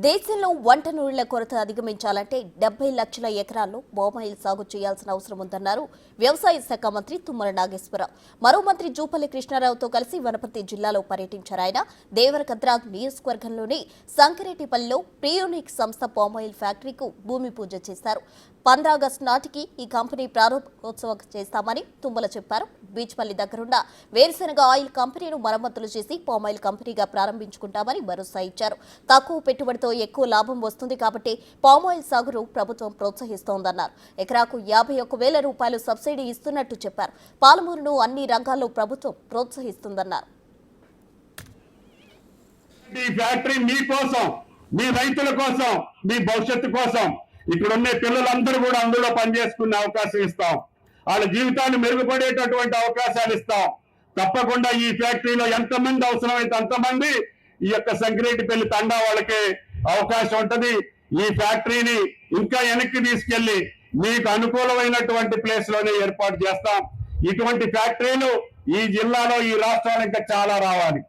దేశంలో వంట నూనెల కొరత అధిగమించాలంటే 70 లక్షల ఎకరాల్లో పామాయిల్ సాగు చేయాల్సిన అవసరం ఉందన్నారు వ్యవసాయ శాఖ మంత్రి తుమ్మల నాగేశ్వరరావు. మరో మంత్రి జూపల్లి కృష్ణారావుతో కలిసి వనపర్తి జిల్లాలో పర్యటించారు. ఆయన దేవరకద్రాగ్ నియోజకవర్గంలోని సంకిరెడ్డిపల్లిలో ప్రియోనిక్ సంస్థ పామాయిల్ ఫ్యాక్టరీకు భూమి పూజ చేశారు. 15 ఆగస్టు నాటికి ఈ కంపెనీ ప్రారంభోత్సవం చేస్తామని తుమ్మల చెప్పారు. బీచ్పల్లి దగ్గరున్న వేరుశెనగ ఆయిల్ కంపెనీను మరమ్మతులు చేసి పామాయిల్ కంపెనీగా ప్రారంభించుకుంటామని భరోసా ఇచ్చారు. తక్కువ పెట్టుబడితో ఎక్కువ లాభం వస్తుంది కాబట్టి పామాయిల్ సాగును ప్రభుత్వం ప్రోత్సహిస్తోందన్నారు. ఎకరాకు 51,000 రూపాయలు సబ్సిడీ ఇస్తున్నట్టు చెప్పారు. పాలమూరును అన్ని రంగాల్లో ప్రభుత్వం ప్రోత్సహిస్తుందన్నారు. ఈ ఫ్యాక్టరీ మీ కోసం, మీ రైతుల కోసం, మీ భవిష్యత్తు కోసం ఇక్కడ ఉన్న పిల్లలందరూ కూడా అందులో పనిచేసుకునే అవకాశం ఇస్తాం. వాళ్ళ జీవితాన్ని మెరుగుపడేటటువంటి అవకాశాలు ఇస్తాం. తప్పకుండా ఈ ఫ్యాక్టరీలో ఎంతమంది అవసరమైతే అంతమంది ఈ యొక్క సంకిరెడ్డిపల్లి తండా వాళ్ళకి అవకాశం ఉంటది. ఈ ఫ్యాక్టరీని ఇంకా వెనక్కి తీసుకెళ్లి మీకు అనుకూలమైనటువంటి ప్లేస్ లోనే ఏర్పాటు చేస్తాం. ఇటువంటి ఫ్యాక్టరీలు ఈ జిల్లాలో, ఈ రాష్ట్రాలు ఇంకా చాలా రావాలి.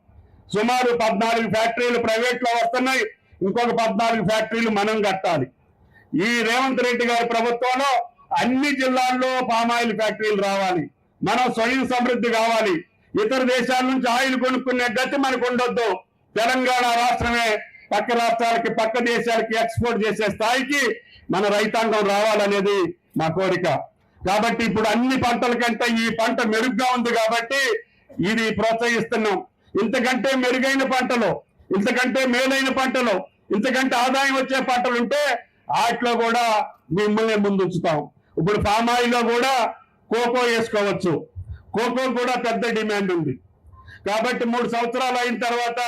సుమారు 14 ఫ్యాక్టరీలు ప్రైవేట్ లో వస్తున్నాయి. ఇంకొక 14 ఫ్యాక్టరీలు మనం కట్టాలి. ఈ రేవంత్ రెడ్డి గారి ప్రభుత్వంలో అన్ని జిల్లాల్లో పామాయిల్ ఫ్యాక్టరీలు రావాలి. మనం స్వయం సమృద్ధి కావాలి. ఇతర దేశాల నుంచి ఆయిల్ కొనుక్కునే గతి మనకు ఉండొద్దు. తెలంగాణ రాష్ట్రమే పక్క రాష్ట్రాలకి, పక్క దేశాలకి ఎక్స్పోర్ట్ చేసే స్థాయికి మన రైతాంగం రావాలనేది మా కోరిక. కాబట్టి ఇప్పుడు అన్ని పంటల కంటే ఈ పంట మెరుగ్గా ఉంది కాబట్టి ఇది ప్రోత్సహిస్తున్నాం. ఇంతకంటే మెరుగైన పంటలు, ఇంతకంటే మేలైన పంటలు, ఇంతకంటే ఆదాయం వచ్చే పంటలు ఉంటే వాటిలో కూడా మిమ్మల్ని ముందుంచుతాం. ఇప్పుడు పామాయిల్లో కూడా కోకో వేసుకోవచ్చు. కోకో కూడా పెద్ద డిమాండ్ ఉంది కాబట్టి 3 సంవత్సరాలు అయిన తర్వాత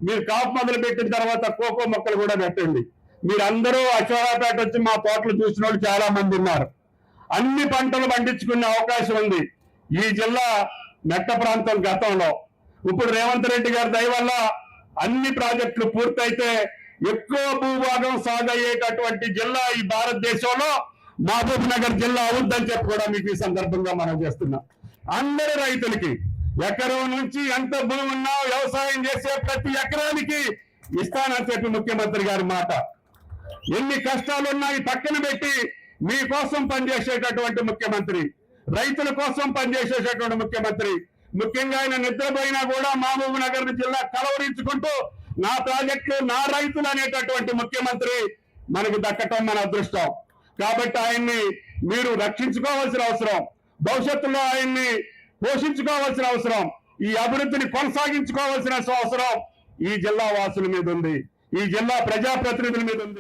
మీరు కాపు మొదలు పెట్టిన తర్వాత కోకో మొక్కలు కూడా పెట్టండి. మీరు అందరూ అశ్వరాపేట వచ్చి మా తోటలు చూసిన వాళ్ళు చాలా మంది ఉన్నారు. అన్ని పంటలు పండించుకునే అవకాశం ఉంది ఈ జిల్లా మెట్ట ప్రాంతం గతంలో. ఇప్పుడు రేవంత్ రెడ్డి గారి దయ వల్ల అన్ని ప్రాజెక్టులు పూర్తయితే ఎక్కువ భూభాగం సాగయ్యేటటువంటి జిల్లా ఈ భారతదేశంలో మహబూబ్ నగర్ జిల్లా అవుద్దని చెప్పి కూడా మీకు ఈ సందర్భంగా మనం చేస్తున్నాం. అందరి రైతులకి ఎకరం నుంచి ఎంత భూమి ఉన్నా వ్యవసాయం చేసే ప్రతి ఎకరానికి ఇస్తానని చెప్పి ముఖ్యమంత్రి గారి మాట. ఎన్ని కష్టాలున్నా ఈ పక్కన పెట్టి మీకోసం పనిచేసేటటువంటి ముఖ్యమంత్రి, రైతుల కోసం పనిచేసేటటువంటి ముఖ్యమంత్రి. ముఖ్యంగా ఆయన నిద్రపోయినా కూడా మహబూబ్ నగర్ జిల్లా కలవరించుకుంటూ నా ప్రాజెక్టులు, నా రైతులు అనేటటువంటి ముఖ్యమంత్రి మనకు దక్కటం మన అదృష్టం. కాబట్టి ఆయన్ని మీరు రక్షించుకోవాల్సిన అవసరం, భవిష్యత్తులో ఆయన్ని పోషించుకోవాల్సిన అవసరం, ఈ అభివృద్ధిని కొనసాగించుకోవాల్సిన అవసరం ఈ జిల్లా వాసుల మీద ఉంది, ఈ జిల్లా ప్రజాప్రతినిధుల మీద ఉంది.